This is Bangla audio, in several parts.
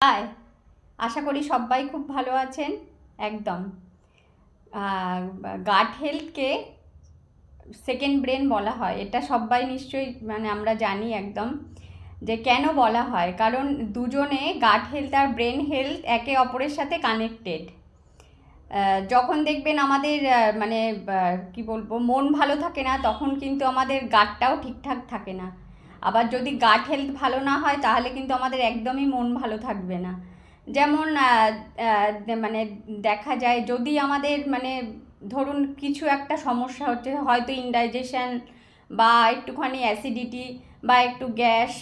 হাই, আশা করি সবাই খুব ভালো আছেন। একদম গাট হেলথকে সেকেন্ড ব্রেন বলা হয়, এটা সবাই নিশ্চয়ই আমরা জানি একদম যে কেন বলা হয়। কারণ দুজনে গাট হেলথ আর ব্রেন হেলথ একে অপরের সাথে কানেক্টেড। যখন দেখবেন আমাদের কি বলবো, মন ভালো থাকে না, তখন কিন্তু আমাদের গাটটাও ঠিকঠাক থাকে না। আবার যদি গাট হেলথ ভালো না হয় তাহলে কিন্তু আমাদের একদমই মন ভালো থাকবে না। যেমন মানে দেখা যায় যদি আমাদের ধরুন কিছু একটা সমস্যা হচ্ছে, হয়তো ইনডাইজেশন বা একটুখানি অ্যাসিডিটি বা একটু গ্যাস,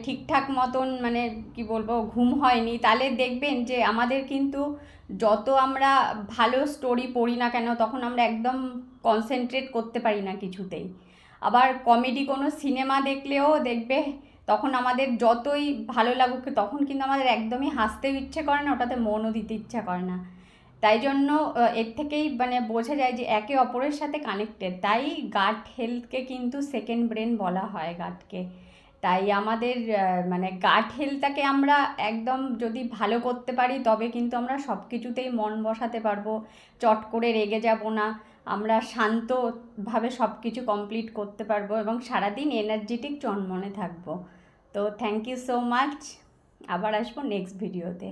ঠিকঠাক মতন কি বলবো ঘুম হয়নি, তাহলে দেখবেন যে আমাদের কিন্তু যত আমরা ভালো স্টোরি পড়ি না কেন তখন আমরা একদম কনসেন্ট্রেট করতে পারি না কিছুতেই। আবার কমেডি কোনো সিনেমা দেখলেও দেখবে তখন আমাদের যতই ভালো লাগুক তখন কিন্তু আমাদের একদমই হাসতেও ইচ্ছে করে না, ওটাতে মনও দিতে ইচ্ছা করে না। তাই জন্য এর থেকেই বোঝা যায় যে একে অপরের সাথে কানেক্টেড। তাই গাট হেলথকে কিন্তু সেকেন্ড ব্রেন বলা হয় গাটকে। তাই আমাদের গাট হেলথটাকে আমরা একদম যদি ভালো করতে পারি তবে কিন্তু আমরা সব কিছুতেই মন বসাতে পারবো, চট করে রেগে যাব না, আমরা শান্তভাবে সব কিছু কমপ্লিট করতে পারবো এবং সারাদিন এনার্জেটিক চনমনে থাকবো। তো থ্যাংক ইউ সো মাচ। আবার আসবো নেক্সট ভিডিওতে।